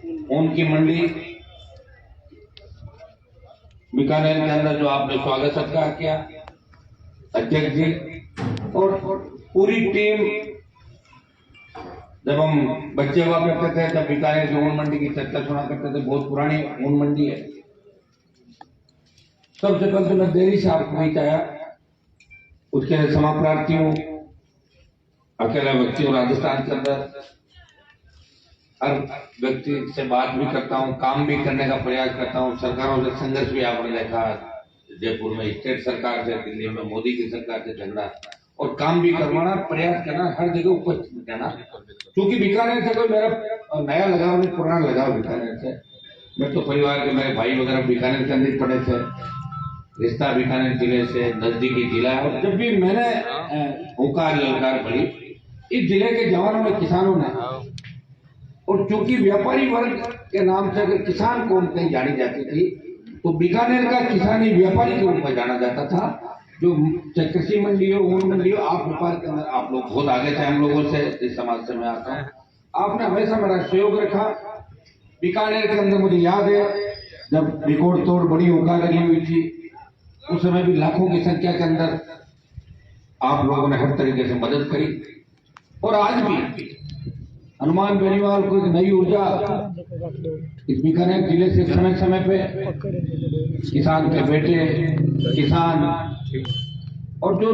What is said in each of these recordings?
ऊन की मंडी बीकानेर के अंदर जो आपने स्वागत सत्कार किया, अध्यक्ष जी और पूरी टीम। जब हम बच्चे हुआ करते थे तब बीकानेर की ऊन मंडी की चर्चा सुना करते थे, बहुत पुरानी ऊन मंडी है। सबसे पहले तो मैं देरी से आपको नहीं चाहा, उसके समाप्रार्थियों अकेला व्यक्ति और राजस्थान के अंदर हर व्यक्ति से बात भी करता हूँ, काम भी करने का प्रयास करता हूँ। सरकारों से संघर्ष भी आपने देखा, जयपुर में स्टेट सरकार से, दिल्ली में मोदी की सरकार से झगड़ा और काम भी करवाना, प्रयास करना, हर जगह उपस्थित रहना। क्योंकि बीकानेर से कोई मेरा नया लगाव नहीं, पुराना लगाव बीकानेर से। मैं तो परिवार के मेरे भाई वगैरह बीकानेर के अंदर पड़े थे, रिश्ता बीकानेर जिले से नजदीकी जिला है। और जब भी मैंने हुंकार ललकार भरी, इस जिले के जवानों ने, किसानों ने, और चूंकि व्यापारी वर्ग के नाम से अगर किसान कौम कहीं जानी जाती थी तो बीकानेर का किसानी व्यापारी के रूप में जाना जाता था। जो कृषि मंडी हो, ऊन मंडी हो, आप व्यापार के अंदर आप लोग बहुत आगे थे हम लोगों से, इस समाज से मैं आता हूँ। आपने हमेशा मेरा सहयोग रखा। बीकानेर के अंदर मुझे याद है जब रिकॉर्ड तोड़ बड़ी हुंकार लगी हुई थी, उस समय भी लाखों की संख्या के अंदर आप लोगों ने हर तरीके से मदद करी। और आज भी हनुमान बेनीवाल को एक नई ऊर्जा इस बीकानेर जिले से समय समय पे किसान के बेटे, किसान और जो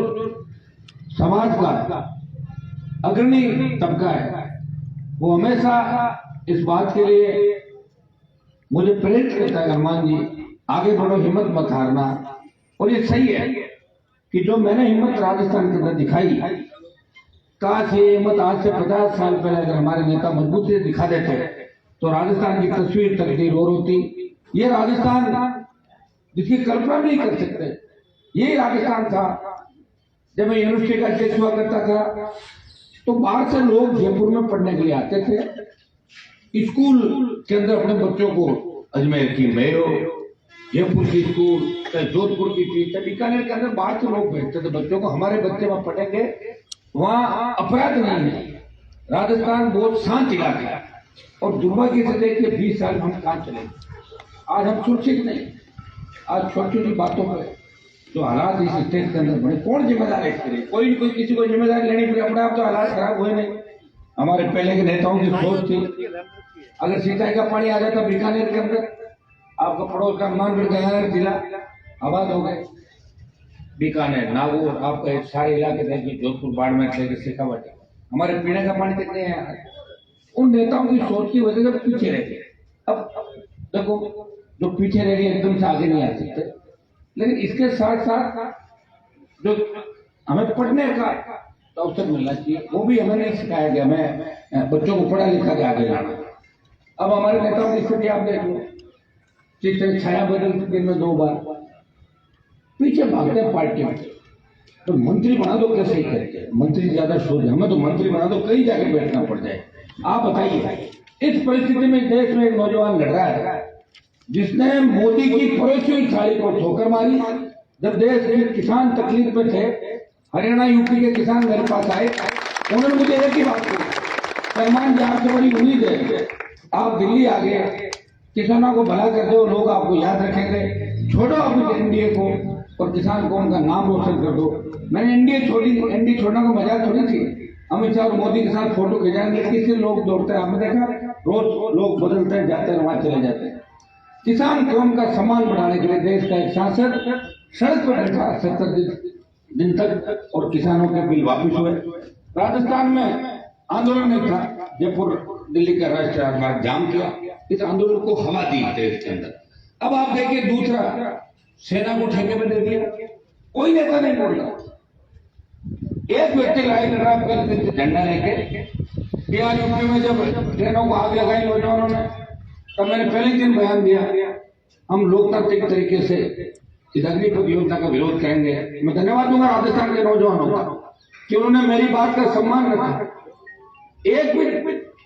समाज का अग्रणी तबका है, वो हमेशा इस बात के लिए मुझे प्रेरित करता है, हनुमान जी आगे बढ़ो, हिम्मत मत हारना। और ये सही है कि जो मैंने हिम्मत राजस्थान के अंदर दिखाई, काश ये हिम्मत आज से 50 साल पहले अगर हमारे नेता मजबूती से दिखा देते तो राजस्थान की तस्वीर तकदीर और होती। ये राजस्थान जिसकी कल्पना नहीं कर सकते, यही राजस्थान था। जब मैं यूनिवर्सिटी का अध्यक्ष हुआ करता था तो बाहर से लोग जयपुर में पढ़ने के लिए आते थे। स्कूल के अंदर अपने बच्चों को, अजमेर की मेयो, जयपुर की स्कूल, जोधपुर की फीस, बीकानेर के अंदर बाहर से लोग भेजते थे बच्चों को, हमारे बच्चे वहां पढ़ेंगे, वहां अपराध नहीं है। राजस्थान बहुत शांत इलाका है। और दुर्भाग्य से देखिए 20 साल हम कहां चले। आज हम सुरक्षित नहीं। आज छोटी छोटी बातों पर जो हालात इस स्टेट के अंदर बने, कौन जिम्मेदार है इसके लिए? कोई किसी को जिम्मेदारी लेनी पड़ी। अपने आप तो हालात खराब हुए नहीं। हमारे पहले के नेताओं की सोच थी, अगर सिंचाई का पानी आ जाता बीकानेर के अंदर, आपका पड़ोस का हनुमानगढ़ गया जिला आबाद हो गए। बीकानेर, नागौर, आपका सारे इलाके देखिए, जोधपुर, बाड़मेर से शेखावाटी, हमारे पीने का पानी कितने हैं। उन नेताओं की सोच की वजह से पीछे रह गए। अब देखो, जो पीछे रह गए एकदम से आगे नहीं आ सकते, लेकिन इसके साथ साथ जो हमें पढ़ने का तो अवसर मिलना चाहिए, वो भी हमें नहीं सिखाया गया। हमें बच्चों को पढ़ा लिखा के आगे लाना। अब हमारे नेताओं की स्थिति आप देख लो, जिस तरह छाया बदलती दिन में 2 बार, पीछे भागते हैं पार्टी में। तो मंत्री बना दो कैसे ही करके, मंत्री ज्यादा सोच, हमें तो मंत्री बना दो कहीं जाके बैठना पड़ जाए। आप बताइए, इस परिस्थिति में देश में एक नौजवान लड़ रहा है जिसने मोदी की परोसी हुई थाली को ठोकर मारी। जब देश के किसान तकलीफ में थे, हरियाणा यूपी के किसान मेरे पास आए, उन्होंने मुझे एक ही बात कही, सलमान जी आपसे बड़ी उम्मीद है, आप दिल्ली आ गए, किसानों को भला कर दो, लोग आपको याद रखेंगे, छोड़ो आप एनडीए को और किसान को उनका नाम रोशन कर दो। मैंने एनडीए छोड़ी, एनडीए छोड़ने को मजाक थोड़ी थी। अमित शाह और मोदी के साथ फोटो खिंचाएंगे, किसी लोग दौड़ते हैं, आपने देखा, रोज लोग बदलते हैं, जाते हैं, वहां चले जाते हैं। किसान कौम का सम्मान बढ़ाने के लिए देश का एक सांसद सड़क पर बैठा 70 दिन तक, और किसानों के बिल वापिस हुए। राजस्थान में आंदोलन नहीं था, जयपुर दिल्ली का राष्ट्रीय राजमार्ग जाम किया, इस आंदोलन को हवा दी देश के अंदर। अब आप देखिए, दूसरा सेना को ठेके में दे दिया, कोई नेता नहीं बोल रहा। एक व्यक्ति लाइन खराब कर देते झंडा लेके। बिहार यूपी में जब ट्रेनों को आग लगाई नौजवानों ने, तब मैंने पहले दिन बयान दिया, हम लोकतांत्रिक तरीके से इस अग्निपथ योजना का विरोध करेंगे। मैं धन्यवाद दूंगा राजस्थान के नौजवानों का कि उन्होंने मेरी बात का सम्मान रखा। एक भी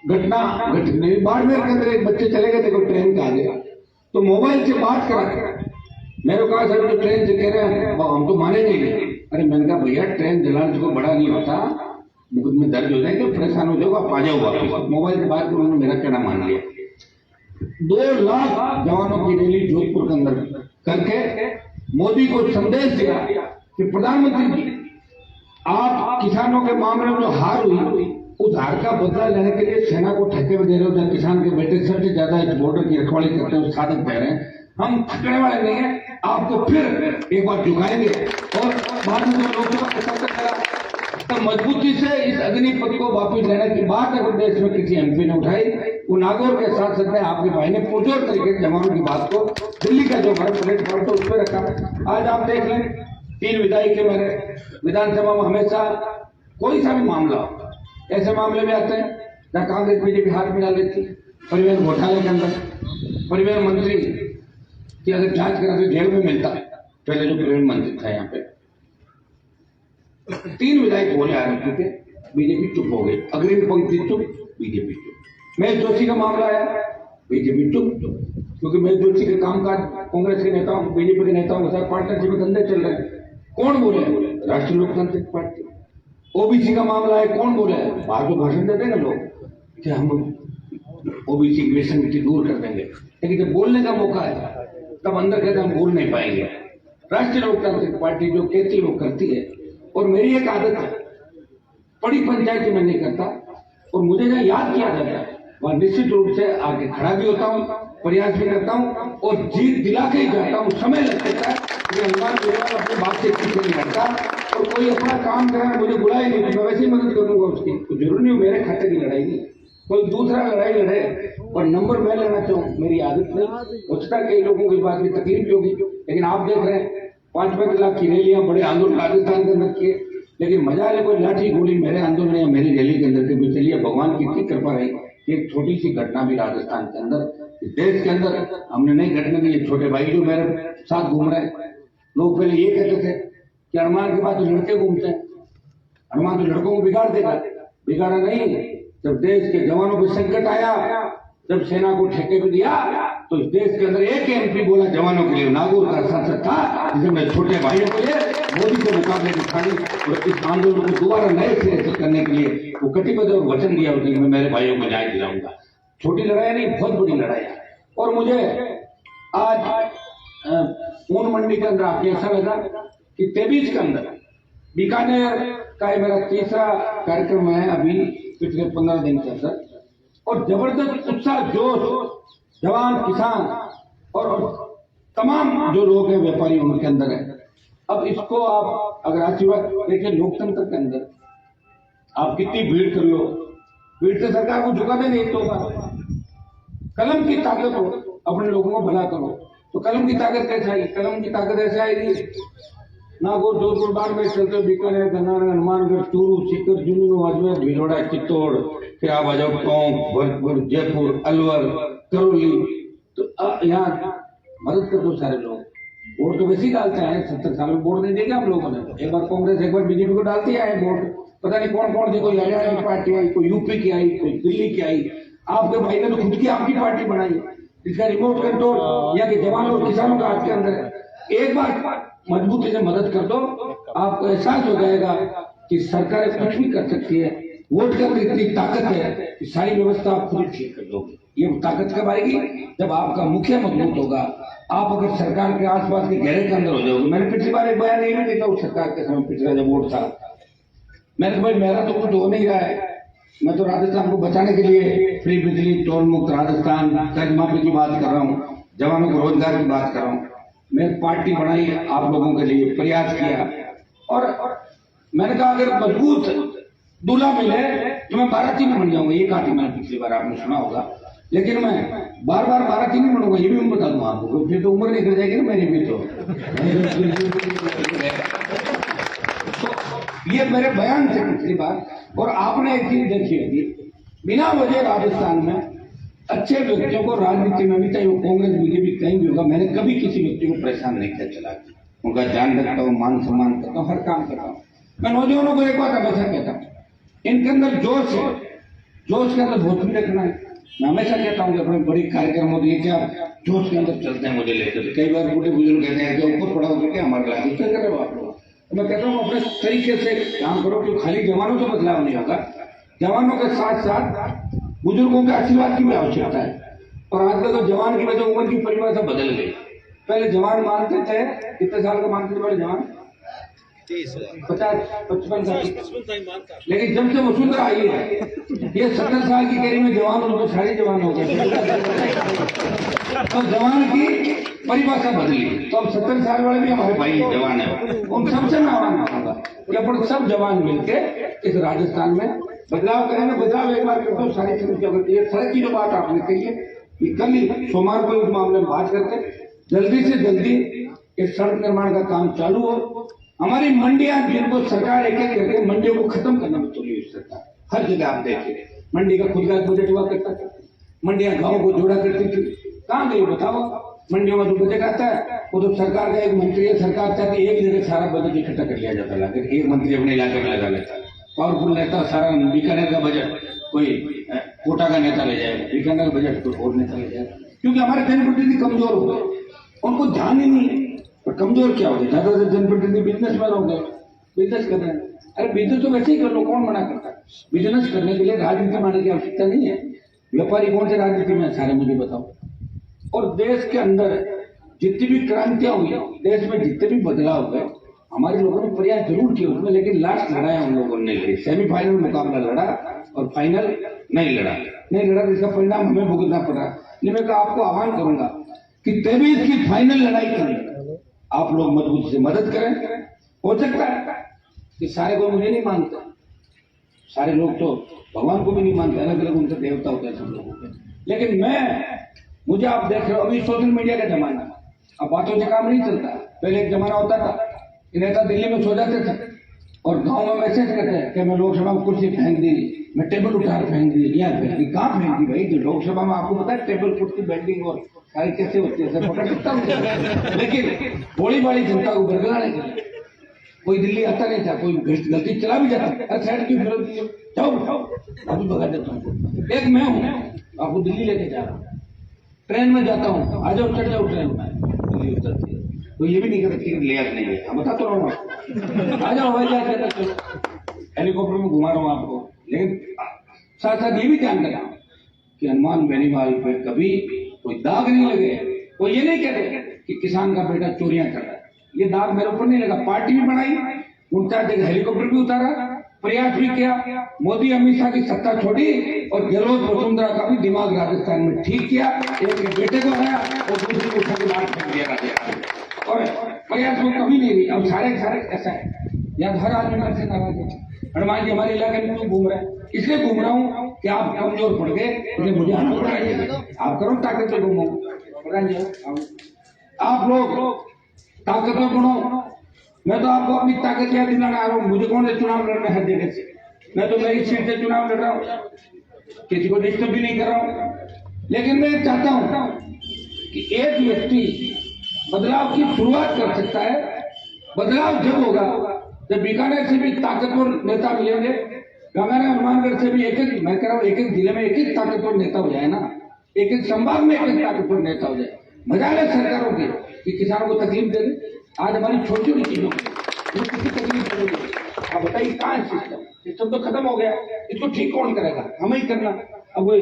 घटना घट नहीं। बाड़मेर के अंदर एक बच्चे चले गए थे, कोई ट्रेन का आ गया तो मोबाइल से बात करा, मेरे कहा सर जो ट्रेन से कह रहे हैं हम तो मानेंगे नहीं। अरे मैंने कहा भैया, ट्रेन जलाने को बड़ा नहीं होता, मुकदमे दर्ज हो जाएंगे, परेशान हो जाओगे, आप आ जाओ वापस। मोबाइल से बात कर उन्होंने मेरा कहना मान लिया। 2 लाख जवानों की रैली जोधपुर के अंदर करके मोदी को संदेश दिया कि प्रधानमंत्री जी, आप किसानों के मामले में जो हार हुई, उस हार का बदला लेने के लिए सेना को ठेके में दे रहे हो, जहाँ किसान के बेटे सबसे ज्यादा इस बॉर्डर की रखवाली करते हैं, साधक दे रहे हैं। हम थकने वाले नहीं है, आपको फिर एक बार झुकाएंगे। और बाद में लोकसभा के संकट करा तो मजबूती से इस अग्निपथ को वापस लेने की बात अगर देश में किसी एमपी ने उठाई, वो नागौर के साथ साथ में आपके भाई ने पुरजोर तरीके से जवानों की बात को दिल्ली का जो भारत प्लेटफॉर्म तो उस पर रखा। आज आप देख लें, 3 विधायक के मेरे विधानसभा में हमेशा कोई सा भी मामला हो, ऐसे मामले में आते हैं जहाँ कांग्रेस बीजेपी हाथ मिला लेती। परिवहन घोटाले के अंदर परिवहन मंत्री की अगर जांच करा तो जेल में मिलता है, पहले जो परिवहन मंत्री था यहाँ पे। 3 विधायक बोले आरोपी थे, बीजेपी चुप हो गई, अग्रिम पंक्ति चुप, बीजेपी चुप। महेश जोशी का मामला आया, बीजेपी चुप, क्योंकि महेश जोशी के कामकाज कांग्रेस के नेताओं बीजेपी के नेताओं के साथ पार्टनरशिप में धंधे चल रहे हैं। कौन बोले? राष्ट्रीय लोकतांत्रिक पार्टी। ओबीसी का मामला है, कौन बोले? बाहर तो भाषण देते हैं ना लोग कि हम ओबीसी की विसंगति दूर कर देंगे, लेकिन जब बोलने का मौका है तब अंदर कहते हम बोल नहीं पाएंगे। राष्ट्रीय लोकतांत्रिक पार्टी जो कहती है वो करती है। और मेरी एक आदत है, बड़ी पंचायती में नहीं करता, और मुझे जहाँ याद किया जाता है वहां निश्चित रूप से आगे खड़ा भी होता हूँ, प्रयास भी करता हूँ और जीत दिला के ही जाता हूँ। समय लग सकता है, हनुमान केवल अपनी बात से पीछे नहीं हटता, और कोई अपना काम करे मुझे बुलाए नहीं तो मैं वैसे ही मदद करूंगा उसकी। तो जरूरी नहीं मेरे खाते की लड़ाई नहीं, कोई दूसरा लड़ाई लड़े और नंबर मैं लेना चाहूँ, मेरी आदत नहीं। हो सकता है कई लोगों की बात की तकलीफ भी होगी, लेकिन आप देख रहे हैं 5-5 लाख की रैलियां बड़े आंदोलन राजस्थान के अंदर किए, लेकिन मजा है कोई लाठी गोली मेरे आंदोलन या मेरी रैली के अंदर के चलिए। भगवान की इतनी कृपा रही कि एक छोटी सी घटना भी राजस्थान के अंदर, इस देश के अंदर हमने नहीं घटने दी। छोटे भाई जो मेरे साथ घूम रहे हैं, लोग पहले ये कहते थे कि हनुमान के बाद तो लड़के घूमते हैं, हनुमान तो लड़कों को बिगाड़ देगा। बिगाड़ा नहीं। जब देश के जवानों पर संकट आया, जब सेना को ठेके पे दिया, तो इस देश के अंदर एक एमपी बोला जवानों के लिए, नागौर का सांसद था, जिसे मैं छोटे भाइयों के लिए मोदी के मुकाबले की खाड़ी और इस आंदोलन को दोबारा नए सिरे से करने के लिए वो कटिबद्ध और वचन दिया कि मैं मेरे भाइयों को न्याय दिलाऊंगा। छोटी लड़ाई नहीं, बहुत बड़ी लड़ाई। और मुझे आज ऊन मंडी के अंदर आके ऐसा लगा कि 23 के अंदर बीकानेर का मेरा 3रा कार्यक्रम है अभी पिछले 15 दिन के अंदर, और जबरदस्त उत्साह, जोश, जवान, किसान और तमाम जो लोग हैं व्यापारी उनके अंदर है। अब इसको आप अगर आशीर्वाद देखिए, लोकतंत्र के अंदर आप कितनी भीड़ कर लो, भीड़ से सरकार को झुकाने नहीं तो कलम की ताकत हो, अपने लोगों को भला करो। तो कलम की ताकत कैसे आई? कलम की ताकत ऐसे आएगी, नागौर, जोधपुर, बाड़मेर चलते बीकानेर, गन्नार, हनुमानगढ़, चूरू, सीकर, झुंझुनू, अजमेर, भीलवाड़ा, चित्तौड़, फिर आप आ जाओ टोंक, भरतपुर, जयपुर, अलवर, करौली। तो यहाँ मदद कर दो सारे लोग। वोट तो वैसे ही डालते हैं, 70 साल में वोट नहीं देगा हम लोगों ने। एक बार कांग्रेस, एक बार बीजेपी को डालती है वोट, पता नहीं कौन कौन सी, कोई हरियाणा की पार्टी आई, कोई यूपी की आई, कोई दिल्ली की आई। आपके भाई ने तो खुद की आपकी पार्टी बनाई, इसका रिमोट कंट्रोल यहाँ के जवानों और किसानों का आपके अंदर है। एक बार मजबूती से मदद कर दो, आपको एहसास हो जाएगा कि सरकार कुछ भी कर सकती है। वोट के अंदर इतनी ताकत है कि सारी व्यवस्था आप खुद ठीक कर दोगे। ये ताकत कब आएगी? जब आपका मुखिया मजबूत होगा, आप अगर सरकार के आसपास के घेरे के अंदर हो जाओगे। मैंने पिछली बार एक बयान नहीं देखा उस सरकार के समय, पिछला जब वोट था, मैंने कहा भाई मेरा तो कुछ हो नहीं रहा है, मैं तो राजस्थान को बचाने के लिए फ्री बिजली, टोल मुक्त राजस्थान, कर्ज माफी की बात कर रहा हूँ, जवानों को रोजगार की बात कर रहा हूँ। मैं पार्टी बनाई, आप लोगों के लिए प्रयास किया, और मैंने कहा अगर मजबूत दूल्हा मिले तो मैं बाराती में बन जाऊंगा। ये कहा थी मैंने पिछली बार, आपने सुना होगा। लेकिन मैं बार बार बाराती नहीं बनूंगा, ये भी मैं बता दूंगा आपको, फिर तो उम्र निकल जाएगी ना मेरी भी। तो ये मेरे बयान थे पिछली बार। और आपने एक चीज देखी होगी, बिना वजह राजस्थान में अच्छे व्यक्तियों को राजनीति में भी, चाहे वो कांग्रेस बीजेपी कहीं भी होगा, मैंने कभी किसी व्यक्ति को परेशान नहीं किया, चला उनका ध्यान रखता हूँ, मान सम्मान करता हूँ, हर काम करता हूँ। मैं नौजवानों को एक बात हमेशा कहता हूँ, इनके अंदर जोश है, जोश के अंदर भोत भी रखना है। मैं हमेशा कहता हूँ कि अपने बड़ी कार्यक्रम होती है क्या जोश के अंदर चलते हैं मुझे लेकर। कई बार बूढ़े बुजुर्ग कहते हैं कि ऊपर पड़ा होकर क्या हमारे लाभ क्या करो आप लोग। तो मैं कहता हूँ अपने तरीके से काम करो, कि खाली जवानों से बदलाव नहीं होगा, जवानों के साथ साथ बुजुर्गों के आशीर्वाद की भी आवश्यकता है। और आजकल तो जवान की वजह उम्र की परिभाषा बदल गई। पहले जवान मानते थे, कितने साल का मानते थे पहले जवान? 50-55 साल। लेकिन जब से वसुंधरा आई है, ये 70 साल की कैरी में जवान और सारी जवान हो गए। तो जवान की परिभाषा बदली, तो अब 70 साल वाले भी हमारे भाई जवान है, उन सबसे मैं आह्वान करूंगा कि अपन सब जवान मिलके इस राजस्थान में बदलाव करेंगे। बदलाव एक बार करते हो सारी समस्या होती है। सड़क की जो बात आपने कही है, ये कल ही सोमवार को इस मामले में बात करके जल्दी से जल्दी इस सड़क निर्माण का काम चालू हो। हमारी मंडियां, जिनको सरकार एक एक करके मंडियों को खत्म करना में तुली हुई सरकार, हर जगह आप देखिए मंडी का खुद का बजट हुआ करता था, मंडियां गांव को जोड़ा करती थी, कहाँ गई बताओ? मंडियों में जो बजट आता है वो तो सरकार का एक मंत्री है, सरकार चाहती है एक जगह सारा बजट इकट्ठा कर लिया जाता है, एक मंत्री अपने इलाके में लगा लेता है। पावरफुल नेता सारा बीकानेर का बजट कोई कोटा का नेता ले जाएगा, बीकानेर का बजट कोई और नेता ले जाएगा, क्योंकि हमारे जनप्रतिनिधि कमजोर हो गए, उनको ध्यान ही नहीं है। और कमजोर क्या हो गए? ज्यादा से जनप्रतिनिधि बिजनेसमैन हो गए, बिजनेस कर रहे हैं। अरे बिजनेस तो वैसे ही कर लो, कौन मना करता है? बिजनेस करने के लिए राजनीति मानने की आवश्यकता नहीं है। व्यापारी कौन से राजनीति में सारे मुझे बताओ। और देश के अंदर जितनी भी क्रांतियां हुई, देश में जितने भी बदलाव हुए, हमारे लोगों ने प्रयास जरूर किए उसमें, लेकिन लास्ट लड़ाई हम लोगों ने लड़ी। सेमीफाइनल मुकाबला लड़ा और फाइनल नहीं लड़ा तो इसका परिणाम हमें भुगतना पड़ा। मैं आपको आह्वान करूंगा कि 23 की फाइनल लड़ाई करें, आप लोग मजबूत से मदद करें। हो सकता है कि सारे लोग मुझे नहीं मानते, सारे लोग तो भगवान को भी नहीं मानते, अलग अलग उनके देवता होते हैं सब लोगों के, लेकिन मुझे आप देख रहे हो अभी सोशल मीडिया का जमाना, अब बातों से काम नहीं चलता। पहले एक जमाना होता था कि नेता दिल्ली में सो जाते थे और गांव में मैसेज करते हैं कि मैं लोकसभा में कुर्सी फेंक दी, मैं टेबल उठा फेंक दी, यहाँ फेंक दी। कहाँ फेंक दी भाई? जो लोकसभा में आपको पता है टेबल कुर्सी बेल्डिंग और सारी कैसे होती है, पकड़ सकता हूँ। लेकिन गोली बाड़ी जनता को बरगलाने के लिए कोई दिल्ली आता नहीं था, कोई गलती चला भी जाता, साइड की जाओ अभी भगा देता हूँ। एक मैं हूँ, आपको दिल्ली लेके जा रहा हूँ, ट्रेन में जाता हूँ, आ जाओ चढ़ जाओ ट्रेन में, दिल्ली उतरती है तो ये भी नहीं करती कि ले नहीं है, हम बता तो रहा हूँ, आ जाओ हवाई जहाज चलो, हेलीकॉप्टर में घुमा रहा हूँ आपको। लेकिन साथ साथ ये भी ध्यान रखना कि हनुमान बेनीवाल पे कभी कोई दाग नहीं लगे। कोई ये नहीं कहते कि किसान का बेटा चोरियां कर रहा है, ये दाग मेरे ऊपर नहीं लगा। पार्टी भी बनाई, 49 जगह हेलीकॉप्टर भी उतारा, प्रयास भी किया, मोदी अमित शाह की सत्ता छोड़ी और गहलोत वसुंधरा का भी दिमाग राजस्थान में ठीक किया। एक बेटे को आया और दूसरे को उठा के बाहर फेंक दिया राजस्थान, और प्रयास वो कभी नहीं रही। अब सारे ऐसा है, यहाँ हर आदमी मेरे से नाराज है। हनुमान जी हमारे इलाके में क्यों घूम रहे हैं? इसलिए घूम रहा हूँ कि आप कमजोर पड़ गए, इसलिए मुझे आना पड़ा है। आप करो ताकत से घूमो, आप लोग ताकतवर बनो। मैं तो आपको अपनी ताकत याद दिलाना आ रहा हूँ। मुझे कौन से चुनाव लड़ना है हर जगह से? मैं तो मेरी सीट से चुनाव लड़ रहा हूँ, किसी को डिस्टर्ब भी नहीं कर रहा हूँ। लेकिन मैं चाहता हूँ कि एक व्यक्ति बदलाव की शुरुआत कर सकता है। बदलाव जब होगा जब बीकानेर से भी ताकतवर नेता मिलेंगे, गंगानगर हनुमानगढ़ से भी एक मैं कह रहा हूँ एक जिले में एक ताकतवर नेता हो जाए ना, एक संभाग में एक ताकतवर नेता हो जाए। मजा है सरकारों की कि किसानों को तकलीफ दे दे। आज हमारी छोटी छोटी चीजों में किसी तकलीफ नहीं। आप बताइए कहाँ है सिस्टम? सिस्टम तो खत्म हो गया, इसको ठीक कौन करेगा? हमें ही करना। अब वो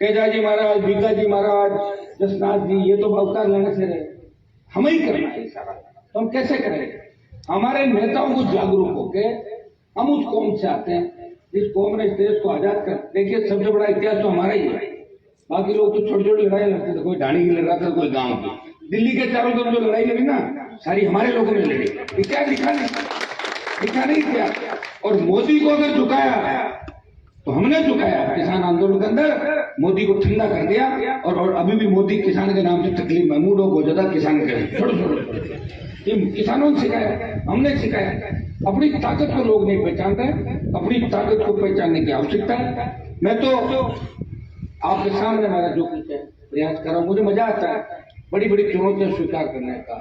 तेजा जी महाराज, बीका जी महाराज, जसनाथ जी, ये तो अवतार लेने से रहे, हमें ही करना है सारा। तो हम कैसे करेंगे? हमारे नेताओं को जागरूक होके, हम उस कौम से आते हैं जिस कौम ने इस देश को आजाद कर। देखिए सबसे बड़ा इतिहास तो हमारा ही है। बाकी लोग तो छोटी छोटी लड़ाई लड़ते थे, कोई ढाणी की लड़ रहा था, कोई गांव की। दिल्ली के चारों तरफ जो लड़ाई लड़ी ना, सारी हमारे लोगों ने लड़ी। इतिहास लिखा नहीं किया। और मोदी को अगर झुकाया तो हमने झुकाया। किसान आंदोलन के अंदर मोदी को ठंडा कर दिया, और अभी भी मोदी किसान के नाम से तकलीफ महमूद हो जाता। किसान करें छोड़ो, किसानों ने सिखाया, हमने सिखाया। अपनी ताकत को लोग नहीं पहचानते, अपनी ताकत को पहचानने की आवश्यकता है। मैं तो आपके सामने मेरा जो कुछ है प्रयास कर रहा हूँ। मुझे मजा आता है बड़ी बड़ी चुनौतियां स्वीकार करने का।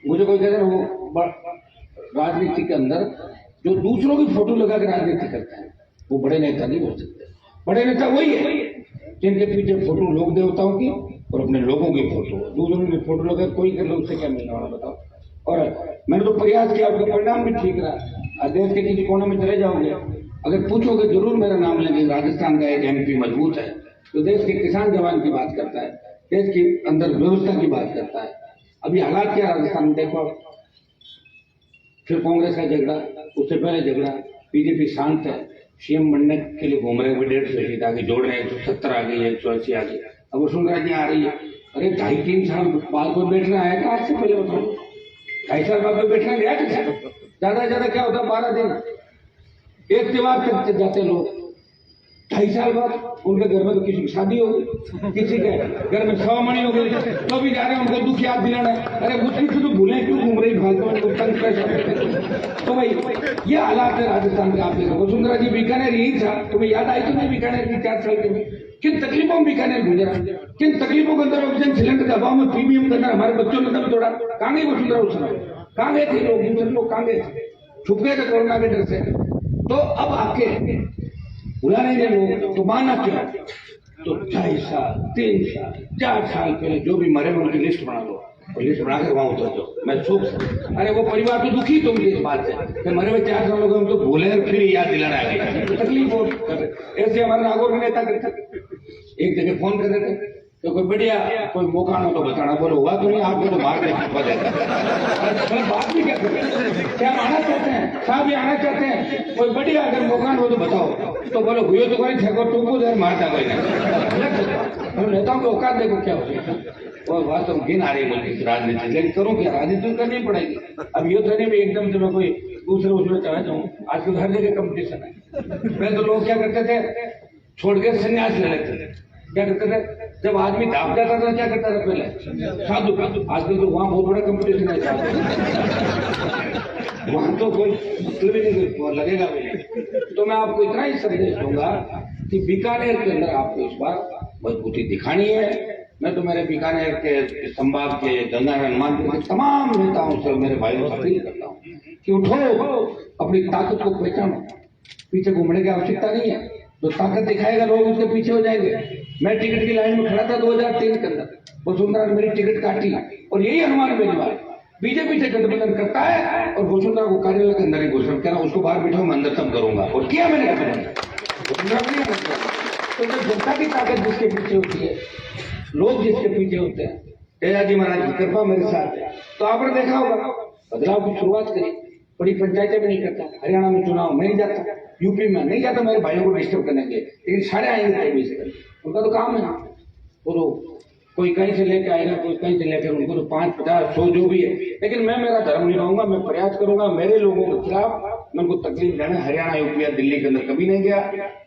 मुझे कोई कहते हैं वो राजनीति के अंदर जो दूसरों की फोटो लगा के राजनीति करते हैं, वो बड़े नेता नहीं हो सकते। बड़े नेता वही है जिनके पीछे फोटो लोक देवताओं की और अपने लोगों की फोटो, दूसरों की फोटो लगा कोई कर लो, उससे क्या मिलने वाला बताओ। और मैंने तो प्रयास किया, उसका परिणाम भी ठीक रहा। देश के किसी कोने में चले जाओगे, अगर पूछोगे जरूर मेरा नाम लेंगे। राजस्थान का एक MP मजबूत है, तो देश के किसान जवान की बात करता है, देश के अंदर व्यवस्था की बात करता है। अभी हालात क्या राजस्थान में देखो, फिर कांग्रेस का झगड़ा, उससे पहले झगड़ा, बीजेपी शांत है, सीएम बनने के लिए घूम रहे हैं, 150 सीट आगे जोड़ रहे हैं, 170 आ गई है, 180 आ गई। अब वसुंधरा जी आ रही है, अरे 2.5-3 साल बाद कोई बैठना है क्या? आज से पहले बताओ, 2.5 साल बाद कोई बैठना गया क्या? ज्यादा से ज्यादा क्या होता है, 12 दिन, एक त्योहार तक जाते लोग। 2.5 साल बाद उनके घर में तो किसी की शादी हो गई, किसी के घर में 100 मणि हो गई, तो भी जा रहे हैं उनको दुख याद दिलाना है। अरे उसकी तो भूलें क्यों घूम रही फालतू में, तंग कर। तो भाई ये हालात है राजस्थान के। आप देखो वसुंधरा जी बीकानेर यही था, तुम्हें याद आई तो नहीं बीकानेर की 4 साल के में किन तकलीफों में बीकानेर गुजरा, किन तकलीफों के अंदर ऑक्सीजन सिलेंडर दबाव में, प्रीमियम के अंदर हमारे बच्चों ने तभी तोड़ा। कहाँ गई वसुंधरा उस समय? कहाँ गए थे लोग? दूसरे लोग कहाँ गए थे? छुप गए थे कोरोना के डर से। तो अब आपके बुलाने के लोग तो माना क्यों? तो 2.5 साल 3 साल 4 साल पहले जो भी मरे उनकी लिस्ट बना लो और लिस्ट बना के वहां उतर जाओ। मैं सोच, अरे वो परिवार तो दुखी तुम इस बात से कि मरे हुए 4 साल हो गए, हम तो भूले फिर याद दिलाना है, तकलीफ हो। ऐसे हमारे नागौर में नेता एक जगह फोन कर रहे थे तो कोई बढ़िया कोई मौका ना तो बताना, बोलो हुआ तो नहीं, आपको तो मार देगा। बात भी क्या करें, क्या आना चाहते हैं साहब, ये आना चाहते हैं, कोई बढ़िया अगर मौका हो तो बताओ, तो बोलो हुए तो कोई ठेको तुमको देर मारता कोई नहीं। नेताओं की औकात देखो क्या होती है। और बात तो गिन आ रही है राजनीति, लेकिन करूँ क्या, राजनीति करनी पड़ेगी। अब ये तो नहीं भी एकदम से मैं कोई दूसरे उसमें चला जाऊँ, आजकल हर जगह कंपटीशन है। पहले तो लोग क्या करते थे, छोड़ के संन्यास ले लेते थे। क्या करते थे, जब आदमी दाप जाता था क्या करता था पहले, साधु। आजकल तो वहां बहुत बड़ा कंपटीशन है साधु, वहां तो कोई मतलब ही नहीं लगेगा भी नहीं। तो मैं आपको इतना ही संदेश दूंगा कि बीकानेर के अंदर आपको इस बार मजबूती दिखानी है। मैं तो मेरे बीकानेर के संभाग के गंगा हनुमान के तमाम नेताओं से, मेरे भाइयों से अपील करता हूँ कि उठो, अपनी ताकत को पहचानो, पीछे घूमने की आवश्यकता नहीं है। जो ताकत दिखाएगा लोग उसके पीछे हो जाएंगे। मैं टिकट की लाइन में खड़ा था 2003 के अंदर, वसुंधरा ने मेरी टिकट काटी और यही अनुमान बेनीवाल बीजेपी से गठबंधन करता है और वसुंधरा को कार्यालय के अंदर ही घोषणा करा, उसको बाहर बिठाओ, मैं अंदर तब करूंगा, और किया मैंने गठबंधन। वसुंधरा को नहीं करता। तो जब जनता की ताकत जिसके पीछे होती है, लोग जिसके पीछे होते हैं, तेजा जी महाराज की कृपा मेरे साथ है, तो आपने देखा होगा बदलाव की शुरुआत करी। बड़ी पंचायतें में नहीं करता, हरियाणा में चुनाव में नहीं जाता, यूपी में नहीं जाता मेरे भाइयों को डिस्टर्ब करने के, लेकिन सारे आएंगे टीवी से, उनका तो काम है। वो कोई कहीं से लेके आएगा, कोई कहीं से लेकर, उनको तो 5, 50, 100 जो भी है, लेकिन मैं मेरा धर्म निभाऊंगा, मैं प्रयास करूंगा। मेरे लोगों के खिलाफ मैं उनको तकलीफ देना, हरियाणा यूपी या दिल्ली के अंदर कभी नहीं गया।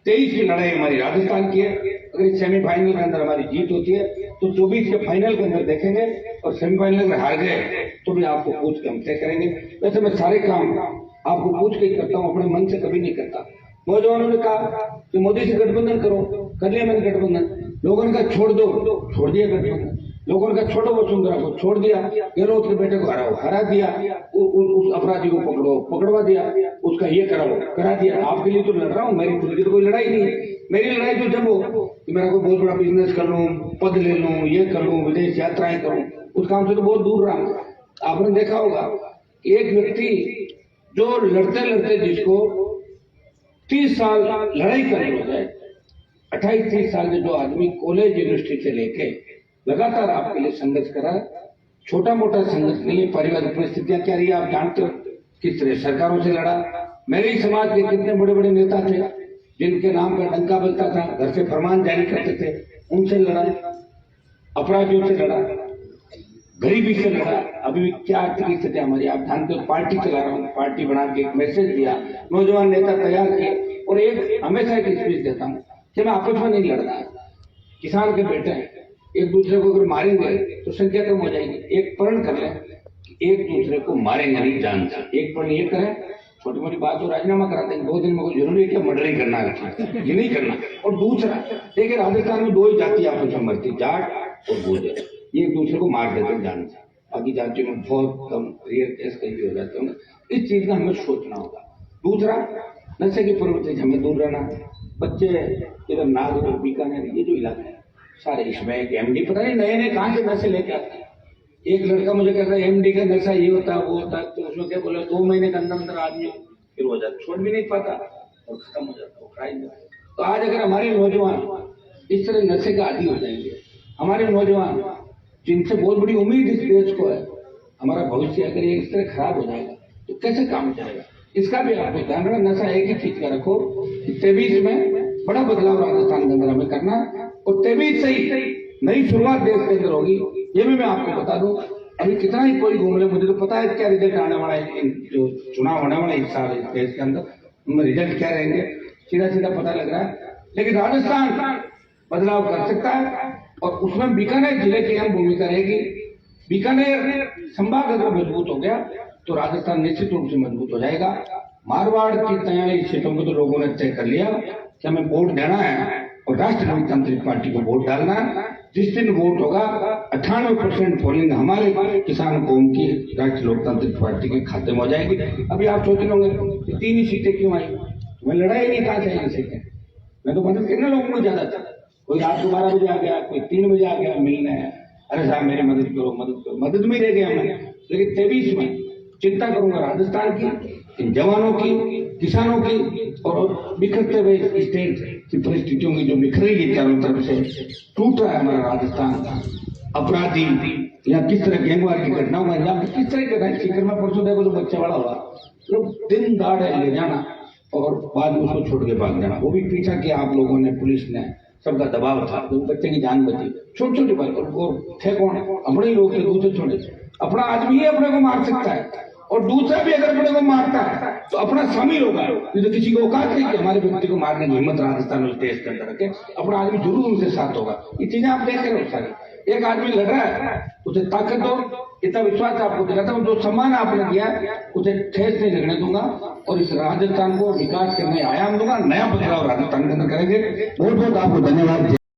23 की लड़ाई हमारी राजस्थान की है। अगर इस सेमीफाइनल के अंदर हमारी जीत होती है तो 24 के फाइनल के अंदर देखेंगे, और सेमीफाइनल में हार गए तो भी आपको पूछ के हम तय करेंगे। वैसे मैं सारे काम आपको पूछ के ही करता हूँ, अपने मन से कभी नहीं करता। नौजवानों ने कहा कि मोदी से गठबंधन करो, कर लिया मैंने गठबंधन। लोगों ने कहा छोड़ दो, छोड़ दिया गठबंधन। लोगों ने कहा छोड़ो वसुंधरा को, छोड़ दिया। गहलोत के बेटे को हरा दिया, उस अपराधी को पकड़ो, पकड़वा दिया, उसका ये कराओ, करा दिया। आपके लिए तो लड़ रहा हूँ, मेरी खुद की तो कोई लड़ाई नहीं है। मेरी लड़ाई तो जब हो कि मेरा कोई बहुत बड़ा बिजनेस कर लूँ, पद ले लूँ, ये कर लूँ, विदेश यात्राएं करूँ, उस काम से तो बहुत दूर रहा हूँ। आपने देखा होगा एक व्यक्ति जो लड़ते लड़ते जिसको 30 साल लड़ाई करनी हो जाए, 28-30 साल के जो आदमी कॉलेज यूनिवर्सिटी से लेके लगातार आपके लिए संघर्ष करा, छोटा मोटा संघर्ष नहीं है। पारिवारिक परिस्थितियां क्या रही आप जानते हो, किस तरह सरकारों से लड़ा। मेरे ही समाज के कितने बड़े बड़े नेता थे जिनके नाम पर डंका बजता था, घर से फरमान जारी करते थे, उनसे लड़ा, अपराधियों से लड़ा, गरीबी से लड़ा। अभी भी क्या आर्थिक स्थिति हमारी आप जानते हो। पार्टी चला रहा हूँ, पार्टी बना के एक मैसेज दिया, नौजवान नेता तैयार किए, और एक हमेशा एक स्पीच देता हूँ कि मैं आपस में नहीं लड़ना है। किसान के बेटे हैं, एक दूसरे को अगर मारेंगे तो संख्या कम हो जाएगी। एक प्रण कर लें, एक दूसरे को मारेंगे नहीं जान से। एक प्रण ये करें, छोटी मोटी बात तो राजीनामा करा देंगे 2 दिन में, कोई जरूरी है क्या मर्डर ही करना है, ये नहीं करना। और दूसरा देखिए, राजस्थान में 2 ही जाति आपस में मरती, जाट और गुर्जर, ये एक दूसरे को मार देते हैं जान से। बाकी जातियों में बहुत कम रेयर केस कहीं हो जाते हैं। इस चीज का हमें सोचना होगा। दूसरा, नशे की प्रवृत्ति से हमें दूर रहना है। बच्चे इधर नागौर, बीकानेर, ये जो इलाका है सारे, इसमें एक एमडी पता नहीं नए नए कहां से नशे लेके आते हैं। एक लड़का मुझे कहता है एमडी का नशा ये होता है वो होता है, तो उसमें क्या बोला 2 महीने के अंदर अंदर आदमी फिर हो जाता, छोड़ भी नहीं पाता और खत्म हो जाता, वो क्राइम। तो आज अगर हमारे नौजवान इस तरह नशे का आदी हो जाएंगे। हमारे नौजवान जिनसे बहुत बड़ी उम्मीद इस देश को है, हमारा भविष्य अगर ये इस तरह खराब हो जाएगा तो कैसे काम चलेगा, इसका भी आपको ध्यान रखना। नशा एक ही चीज का रखो कि 23 में बड़ा बदलाव राजस्थान के अंदर हमें करना, और 23 से ही नई शुरुआत देश के अंदर होगी। ये भी मैं आपको बता दूं, अभी कितना ही कोई घूम ले, मुझे तो पता है क्या रिजल्ट आने वाला है, जो चुनाव होने वाला है इस साल इस देश के अंदर, उनमें रिजल्ट क्या रहेंगे सीधा सीधा पता लग रहा है। लेकिन राजस्थान बदलाव कर सकता है, और उसमें बीकानेर जिले की अहम भूमिका रहेगी। बीकानेर संभाग अगर मजबूत हो गया तो राजस्थान निश्चित रूप से मजबूत हो जाएगा। मारवाड़ की 43 सीटों को तो लोगों ने तय कर लिया कि हमें वोट देना है और राष्ट्रीय लोकतांत्रिक पार्टी को वोट डालना है। जिस दिन वोट होगा 98% पोलिंग हमारे किसान कौम की राष्ट्रीय लोकतांत्रिक पार्टी के खाते में हो जाएगी। अभी आप सोच रहे होंगे 3 ही सीटें क्यों आई, मैं लड़ाई नहीं कहा चाहिए सीटें, मैं तो मदद करने लोगों को ज्यादा था। कोई रात को 12 बजे आ गया, कोई 3 बजे आ गया मिलने, अरे साहब मेरी मदद करो मदद करो, मदद में रह गया मैं। लेकिन 23 में चिंता करूंगा राजस्थान की, इन जवानों की, किसानों की, और बिखरते हुए स्टेट की परिस्थितियों की जो बिखर रही है चारों तरफ से, टूट रहा है हमारा राजस्थान। अपराधी या किस तरह गैंगवार की घटनाओं में अंजाम, किस तरह की घटना सीकर में परसों देखो जो बच्चा बड़ा हुआ, लोग दिन दाड़े ले जाना और बाद में उसको छोड़ के भाग जाना, वो भी पीछा किया आप लोगों ने, पुलिस ने, सबका दबाव था, तो बच्चे की जान बची। छोटी छोटी बात, और थे कौन, अपने ही लोग थे, दूसरे छोड़े। अपना आदमी ही अपने को मार सकता है, और दूसरा भी अगर अपने को मारता है तो अपना शामिल होगा। नहीं तो किसी को औकात नहीं कि हमारे व्यक्ति को मारने की हिम्मत राजस्थान और देश के अंदर रखे, अपना आदमी जरूर उनके साथ होगा। ये चीजें आप देख रहे हो सारी। एक आदमी लड़ रहा है, उसे ताकत दो, इतना विश्वास आपको दिलाता हूँ, जो सम्मान आपने दिया उसे ठेस नहीं लगने दूंगा, और इस राजस्थान को विकास करने आयाम दूंगा, नया बदलाव राजस्थान के अंदर करेंगे। बहुत बहुत आपको धन्यवाद।